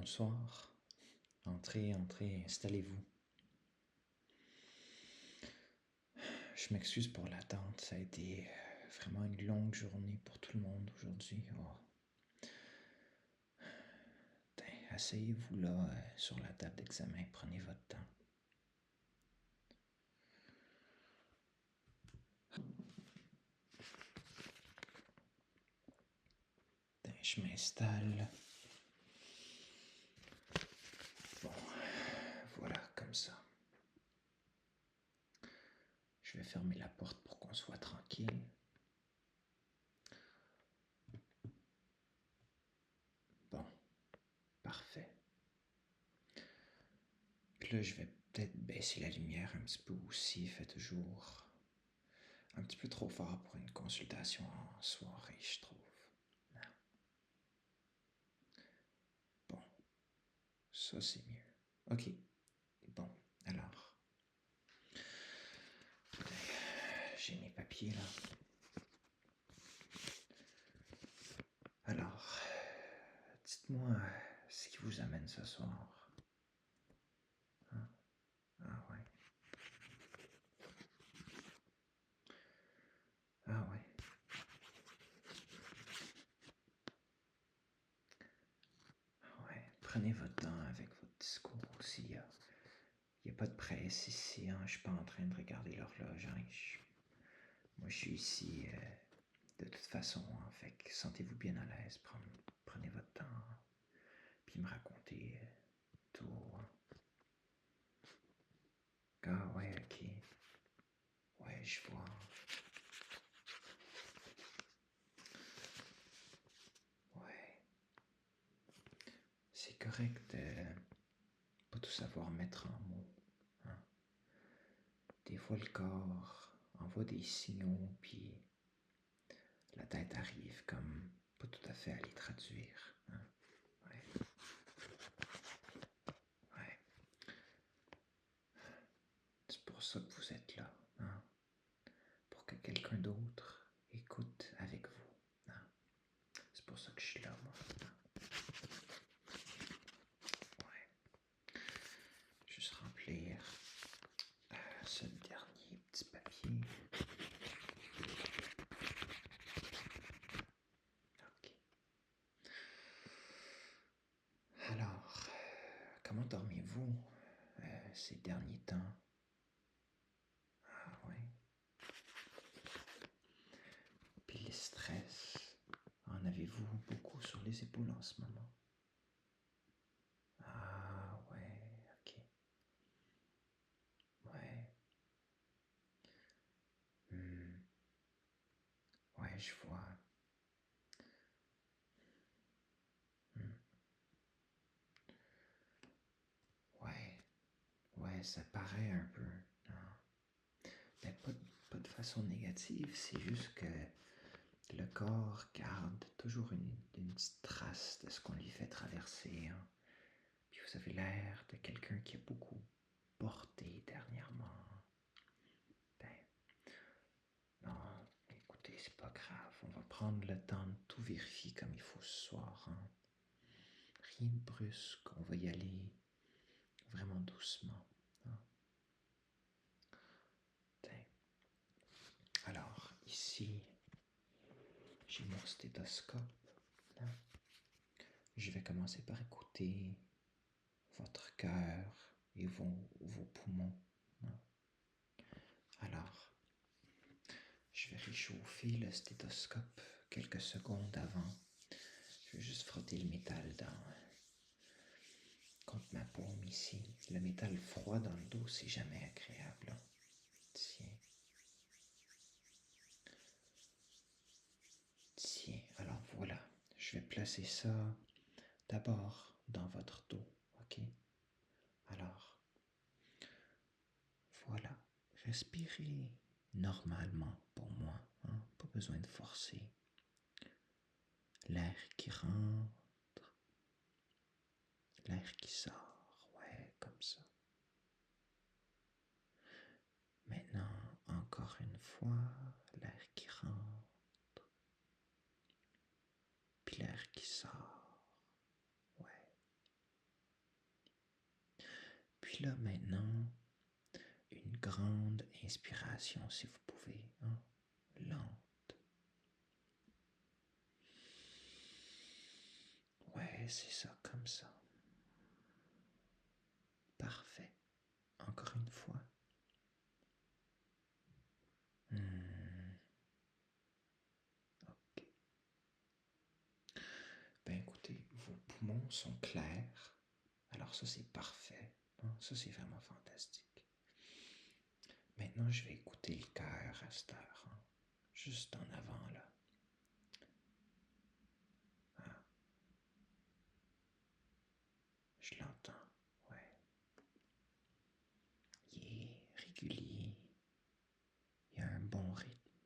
Bonsoir. Entrez, entrez, installez-vous. Je m'excuse pour l'attente, ça a été vraiment une longue journée pour tout le monde aujourd'hui. Oh. Asseyez-vous là sur la table d'examen, prenez votre temps. Je m'installe. Bon, voilà, comme ça. Je vais fermer la porte pour qu'on soit tranquille. Bon, parfait. Puis là, je vais peut-être baisser la lumière un petit peu aussi. Il fait toujours un petit peu trop fort pour une consultation en soirée, je trouve. Bon, ça c'est mieux. Ok, bon, alors. J'ai mes papiers là. Alors, dites-moi ce qui vous amène ce soir. Hein? Ah ouais. Ah ouais. Ouais. Prenez votre temps avec votre discours aussi. Il n'y a pas de presse ici. Hein? Je suis pas en train de regarder l'horloge. Hein? Moi, je suis ici de toute façon. Hein? Fait que sentez-vous bien à l'aise. Prenez votre temps. Hein? Puis me racontez tout. Hein? Ah ouais, ok. Ouais, je vois. Ouais. C'est correct de pas tout savoir mettre en mots. Hein? Des fois, le corps envoie des signaux, puis la tête arrive comme pas tout à fait à les traduire. Hein? Ouais. Ouais. C'est pour ça que vous êtes là. Hein? Pour que quelqu'un d'autre écoute avec vous. Hein? C'est pour ça que je suis là, moi. Hein? Ouais. Juste remplir ce dernier petit papier. Ok. Alors, comment dormez-vous ces derniers temps? Ah ouais. Puis le stress, en avez-vous beaucoup sur les épaules en ce moment? Ah ouais, ok. Ouais. Hmm. Ouais, je vois. Hmm. Ouais. Ouais, ça paraît un peu. Non. Mais pas de façon négative, c'est juste que le corps garde toujours une petite trace de ce qu'on lui fait traverser. Hein. Puis vous avez l'air de quelqu'un qui a beaucoup porté dernièrement. Ben, non, écoutez, c'est pas grave. On va prendre le temps de tout vérifier comme il faut ce soir. Hein. Rien de brusque. On va y aller vraiment doucement. Hein. Alors, ici, j'ai mon stéthoscope. Hein. Je vais commencer par écouter votre cœur et vos poumons. Hein. Alors, je vais réchauffer le stéthoscope quelques secondes avant. Je vais juste frotter le métal contre ma paume ici. Le métal froid dans le dos, c'est jamais agréable. Hein. Tiens. Tiens, alors voilà. Je vais placer ça d'abord dans votre dos, ok? Alors, voilà. Respirez normalement pour moi, hein? Pas besoin de forcer. L'air qui rentre, l'air qui sort, ouais, comme ça. Maintenant, encore une fois, l'air qui rentre, puis l'air qui sort, ouais. Puis là, maintenant, une grande inspiration, si vous pouvez, hein? Lente. Ouais, c'est ça, comme ça. Parfait. Encore une fois. Ok. Ben écoutez, vos poumons sont clairs. Alors ça, c'est parfait. Hein? Ça, c'est vraiment fantastique. Maintenant, je vais écouter le cœur à cette heure. Hein? Juste en avant, là. Ah, je l'entends. Ouais. Il est régulier. Il y a un bon rythme.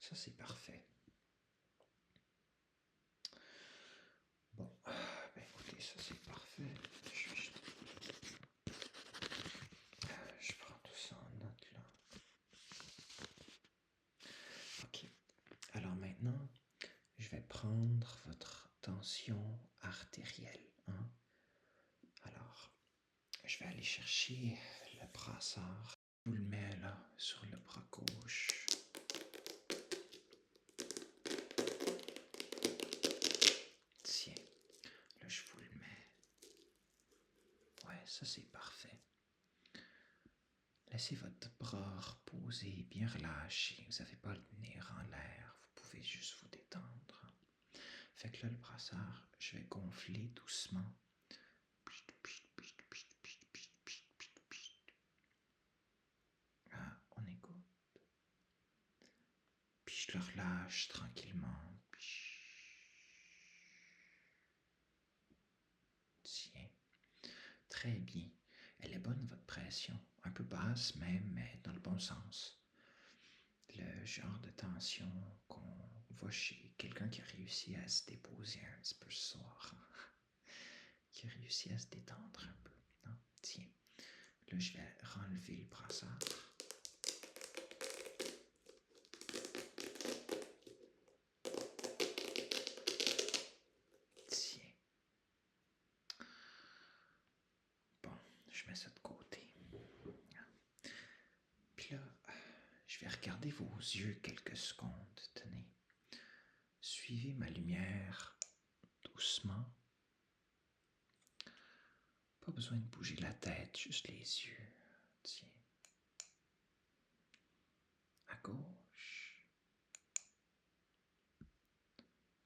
Ça, c'est parfait. Bon, ben écoutez, ça, c'est parfait. Je prends tout ça en note, là. Ok. Alors maintenant, je vais prendre votre tension artérielle. Hein? Alors, je vais aller chercher le brassard. Je vous le mets là sur le bras gauche. Tiens, là je vous le mets. Ouais, ça c'est parfait. Laissez votre bras reposer, bien relâché. Vous n'avez pas le nez en l'air. Vous pouvez juste vous détendre. Fait que là, le brassard, je vais gonfler doucement. Ah, on écoute. Puis je le relâche tranquillement. Tiens, très bien. Elle est bonne, votre pression. Un peu basse même, mais dans le bon sens. Le genre de tension qu'on voit chez quelqu'un qui a réussi à se déposer un petit peu ce soir. Qui a réussi à se détendre un peu. Non? Tiens, là je vais renlever le brassard. Tiens. Bon, je mets ça de côté. Puis là, je vais regarder vos yeux quelques secondes. Tenez. Suivez ma lumière doucement. Pas besoin de bouger la tête, juste les yeux. Tiens. À gauche.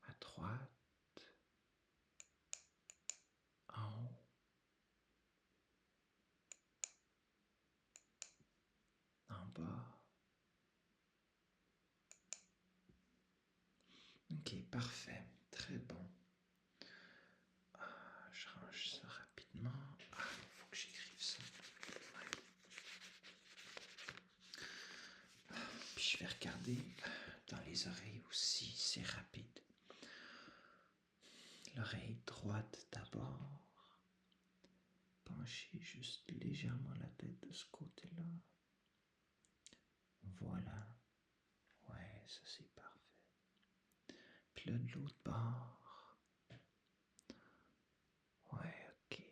À droite. En haut. En bas. Ok, parfait. Très bon. Je range ça rapidement. Il faut que j'écrive ça. Ouais. Puis je vais regarder dans les oreilles aussi. C'est rapide. L'oreille droite d'abord. Penchez juste légèrement la tête de ce côté-là. Voilà. Ouais, ça c'est parfait. Puis là, de l'autre bord. Ouais, ok.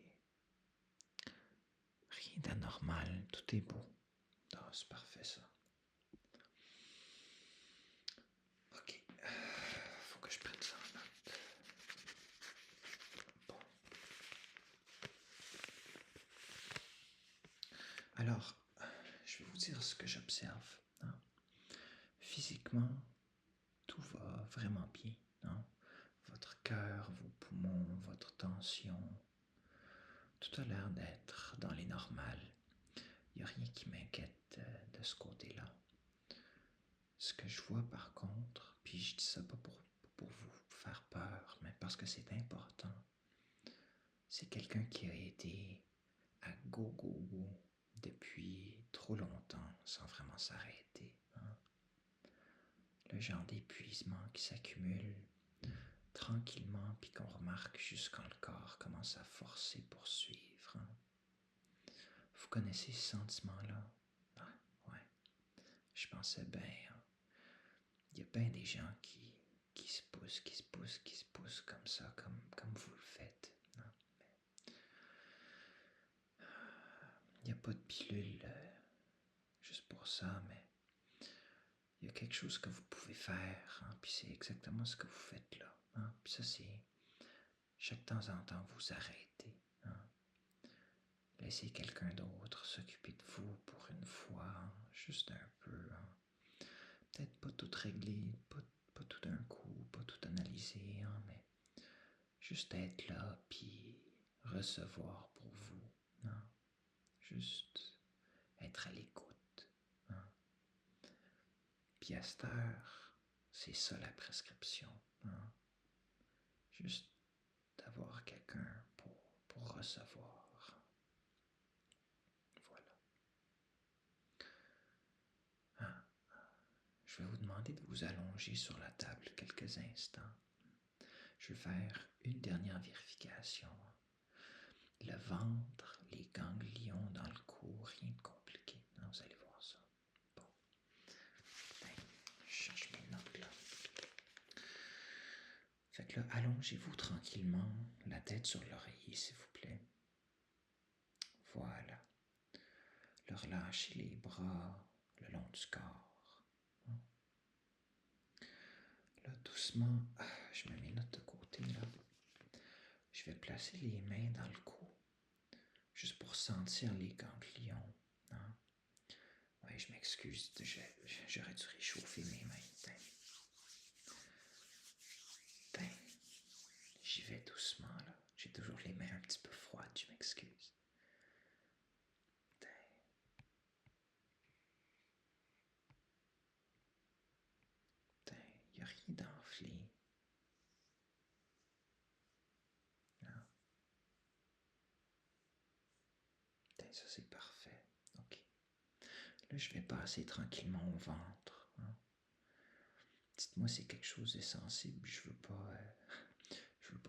Rien d'anormal, tout est beau. Ah, c'est parfait ça. Ok. Faut que je prenne ça en note. Bon. Alors, je vais vous dire ce que j'observe. Hein. Physiquement, tout va vraiment bien. Hein. Votre cœur, vos poumons, votre tension, tout a l'air d'être dans les normales. Il n'y a rien qui m'inquiète de ce côté-là. Ce que je vois par contre, puis je dis ça pas pour vous faire peur, mais parce que c'est important, c'est quelqu'un qui a été à go go go depuis trop longtemps sans vraiment s'arrêter. Hein? Le genre d'épuisement qui s'accumule tranquillement puis qu'on remarque juste quand le corps commence à forcer pour suivre. Hein? Vous connaissez ce sentiment-là? Ah, ouais. Je pensais bien. Hein? Il y a bien des gens qui se poussent comme ça, comme vous le faites. Hein? pas de pilule juste pour ça, mais il y a quelque chose que vous pouvez faire, hein, puis c'est exactement ce que vous faites là. Hein, puis ça, c'est chaque temps en temps vous arrêtez. Hein, laissez quelqu'un d'autre s'occuper de vous pour une fois, hein, juste un peu. Hein, peut-être pas tout régler, pas tout d'un coup, pas tout analyser, hein, mais juste être là, puis recevoir pour vous. Hein, juste être à l'écoute. Hein. Puis à cette heure, c'est ça la prescription. Hein. Juste d'avoir quelqu'un pour recevoir. Voilà. Hein. Je vais vous demander de vous allonger sur la table quelques instants. Je vais faire une dernière vérification. Le ventre, les ganglions dans le cou, rien de compliqué. Non, vous allez voir ça. Bon. Ben, je cherche mes notes là. Fait que là, allongez-vous tranquillement, la tête sur l'oreiller, s'il vous plaît. Voilà. Là, relâchez les bras le long du corps. Là, doucement, je mets mes notes de côté, là. Je vais placer les mains dans le cou, juste pour sentir les ganglions. Hein? Ouais, je m'excuse, j'aurais dû réchauffer mes mains. J'y vais doucement, là. J'ai toujours les mains un petit peu froides, je m'excuse. Il n'y a rien d'enflé. Ça, c'est parfait. OK. Là, je vais passer tranquillement au ventre. Hein. Dites-moi si c'est quelque chose de sensible. Je veux pas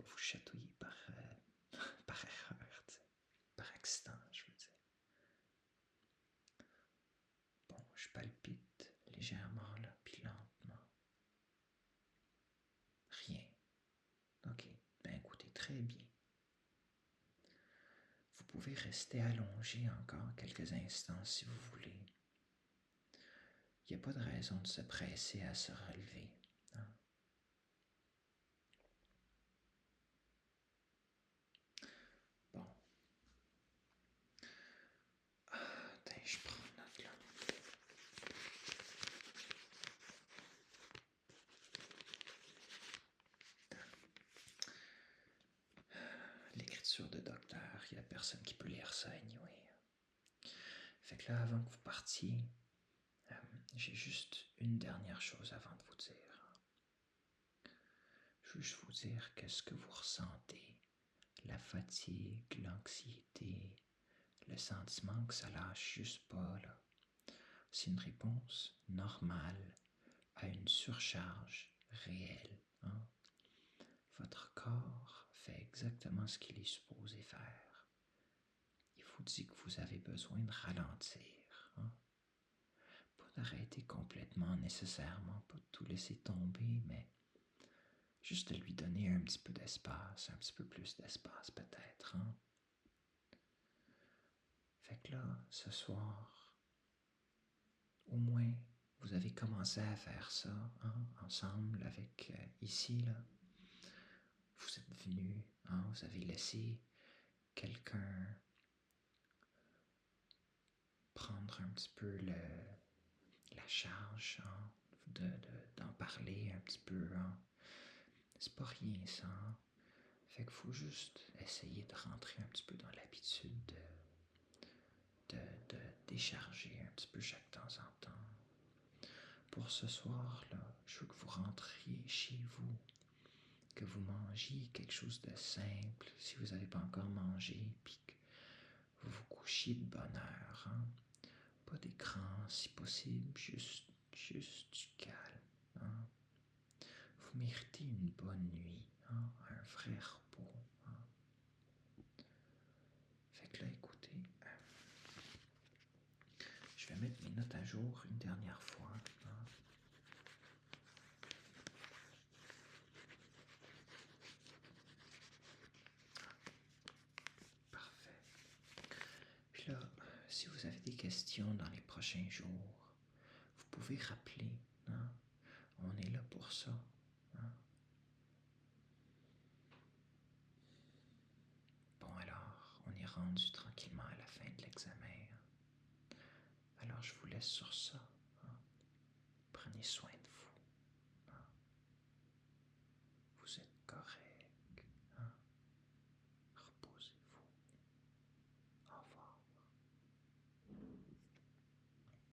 vous chatouiller par erreur, par accident, je veux dire. Bon, je palpite légèrement là, puis lentement. Rien. OK. Ben écoutez, très bien. Vous pouvez rester allongé encore quelques instants si vous voulez. Il n'y a pas de raison de se presser à se relever. Hein? Bon. Je prends note là. L'écriture de docteur, il n'y a personne qui peut lire ça anyway. Fait que là, avant que vous partiez, j'ai juste une dernière chose avant de vous dire. Je veux juste vous dire que ce que vous ressentez, la fatigue, l'anxiété, le sentiment que ça lâche juste pas, là, c'est une réponse normale à une surcharge réelle. Hein? Votre corps fait exactement ce qu'il est supposé faire. Il vous dit que vous avez besoin de ralentir. Hein? Pas d'arrêter complètement nécessairement, pas de tout laisser tomber, mais juste de lui donner un petit peu d'espace, un petit peu plus d'espace peut-être. Hein? Fait que là, ce soir, au moins, vous avez commencé à faire ça, hein, ensemble avec ici, là. Vous êtes venus, hein, vous avez laissé quelqu'un prendre un petit peu la charge, hein, d'en parler un petit peu. Hein. C'est pas rien ça. Hein. Fait qu'il faut juste essayer de rentrer un petit peu dans l'habitude de décharger un petit peu chaque temps en temps. Pour ce soir-là, je veux que vous rentriez chez vous, que vous mangiez quelque chose de simple, si vous n'avez pas encore mangé, puis que vous vous couchiez de bonne heure. Hein? Pas d'écran, si possible, juste du calme. Hein? Vous méritez une bonne nuit, hein? Un vrai repos. Hein? Fait que là, écoutez, je vais mettre mes notes à jour une dernière fois. Hein? Parfait. Puis là, si vous avez des questions dans les prochains jours, vous pouvez rappeler. Hein? On est là pour ça. Hein? Bon alors, on est rendu tranquillement à la fin de l'examen. Hein? Alors je vous laisse sur ça. Hein? Prenez soin de vous. Hein? Vous êtes correct.